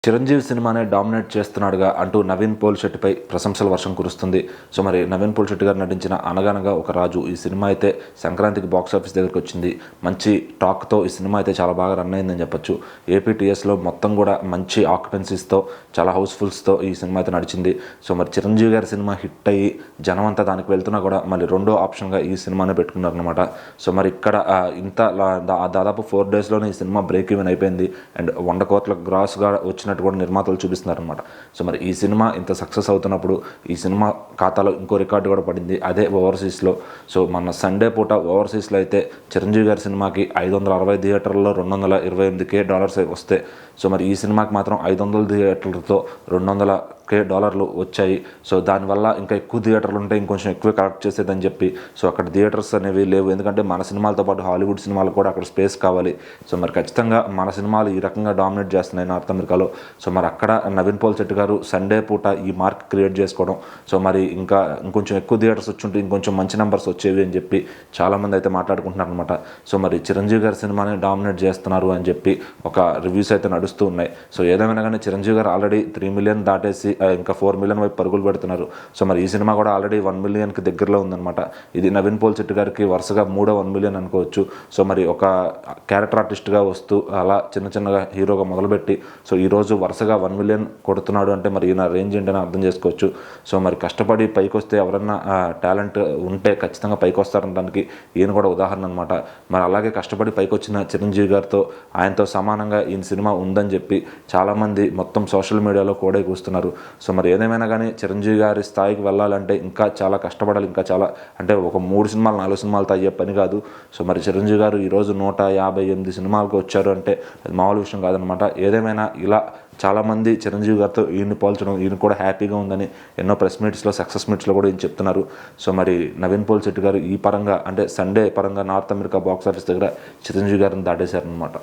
చిరంజీవి సినిమానే డామినేట్ చేస్తున్నాడుగా అంటూ నవీన్ పోల్శెట్టిపై ప్రశంసల వర్షం కురుస్తుంది. సో మరి నవీన్ పోల్శెట్టి గారు నటించిన అనగనగా ఒక రాజు ఈ సినిమా అయితే సంక్రాంతికి బాక్స్ ఆఫీస్ దగ్గరికి వచ్చింది. మంచి టాక్తో ఈ సినిమా అయితే చాలా బాగా రన్ అయిందని చెప్పొచ్చు. ఏపీటీఎస్లో మొత్తం కూడా మంచి ఆక్యుపెన్సీస్తో చాలా హౌస్ఫుల్స్తో ఈ సినిమా అయితే నడిచింది. సో మరి చిరంజీవి గారి సినిమా హిట్ అయ్యి జనం అంతా దానికి వెళ్తున్నా కూడా మళ్ళీ రెండో ఆప్షన్గా ఈ సినిమానే పెట్టుకున్నారనమాట. సో మరి ఇక్కడ దాదాపు 4 డేస్లోనే ఈ సినిమా బ్రేక్ ఈవెన్ అయిపోయింది అండ్ 100 కోట్ల గ్రాస్గా వచ్చినట్టు కూడా నిర్మాతలు చూపిస్తున్నారనమాట. సో మరి ఈ సినిమా ఇంత సక్సెస్ అవుతున్నప్పుడు ఈ సినిమా ఖాతాలో ఇంకో రికార్డు కూడా పడింది, అదే ఓవర్సీస్లో. సో మన సండే పూట ఓవర్సీస్లో అయితే చిరంజీవి గారి సినిమాకి 560 థియేటర్లలో $228K వస్తే, సో మరి ఈ సినిమాకి మాత్రం 500 థియేటర్లతో $200K వచ్చాయి. సో దానివల్ల ఇంకా ఎక్కువ థియేటర్లు ఉంటే ఇంకొంచెం ఎక్కువ కలెక్ట్ చేసేదని చెప్పి సో అక్కడ థియేటర్స్ అనేవి లేవు. ఎందుకంటే మన సినిమాలతో పాటు హాలీవుడ్ సినిమాలు కూడా అక్కడ స్పేస్ కావాలి. సో మరి ఖచ్చితంగా మన సినిమాలు ఈ రకంగా డామినేట్ చేస్తున్నాయి నార్త్ అమెరికాలో. సో మరి అక్కడ నవీన్ పోల్శెట్టి గారు సండే పూట ఈ మార్క్ క్రియేట్ చేసుకోవడం, సో మరి ఇంకా ఇంకొంచెం ఎక్కువ థియేటర్స్ వచ్చుంటే ఇంకొంచెం మంచి నెంబర్స్ వచ్చేవి అని చెప్పి చాలామంది అయితే మాట్లాడుకుంటున్నారు అనమాట. సో మరి చిరంజీవి గారి సినిమాని డామినేట్ చేస్తున్నారు అని చెప్పి ఒక రివ్యూస్ అయితే నడుస్తూ ఉన్నాయి. సో ఏదేమైనా కానీ చిరంజీవి గారు ఆల్రెడీ 3 మిలియన్ దాటేసి ఇంకా 4 మిలియన్ వైపు పరుగులు పెడుతున్నారు. సో మరి ఈ సినిమా కూడా ఆల్రెడీ 1 మిలియన్కి దగ్గరలో ఉందన్నమాట. ఇది నవీన్ పోల్శెట్టి గారికి వరుసగా 1 మిలియన్ అనుకోవచ్చు. సో మరి ఒక క్యారెక్టర్ ఆర్టిస్ట్గా వస్తూ అలా చిన్నగా హీరోగా మొదలుపెట్టి సో ఈరోజు వరుసగా 1 మిలియన్ కొడుతున్నాడు అంటే మరి ఈయన రేంజ్ ఏంటని అర్థం చేసుకోవచ్చు. సో మరి కష్టపడి పైకి వస్తే ఎవరన్నా టాలెంట్ ఉంటే ఖచ్చితంగా పైకి వస్తారనడానికి ఈయన కూడా ఉదాహరణ అనమాట. మరి అలాగే కష్టపడి పైకి వచ్చిన చిరంజీవి గారితో ఆయనతో సమానంగా ఈయన సినిమా ఉందని చెప్పి చాలామంది మొత్తం సోషల్ మీడియాలో కూడా కూస్తున్నారు. సో మరి ఏదేమైనా కానీ చిరంజీవి గారి స్థాయికి వెళ్ళాలంటే ఇంకా చాలా కష్టపడాలి. ఇంకా చాలా అంటే ఒక 3 సినిమాలు 4 సినిమాలతో అయ్యే పని కాదు. సో మరి చిరంజీవి గారు ఈరోజు 158 సినిమాలకు వచ్చారు అంటే అది మామూలు విషయం కాదనమాట. ఏదేమైనా ఇలా చాలామంది చిరంజీవి గారితో ఈయన్ని పోల్చడం, ఈయన కూడా హ్యాపీగా ఉందని ఎన్నో ప్రెస్ మీట్స్లో సక్సెస్ మీట్స్లో కూడా ఈయన చెప్తున్నారు. సో మరి నవీన్ పోల్శెట్టి గారు ఈ పరంగా అంటే సండే పరంగా నార్త్ అమెరికా బాక్స్ ఆఫీస్ దగ్గర చిరంజీవి గారిని దాటేశారనమాట.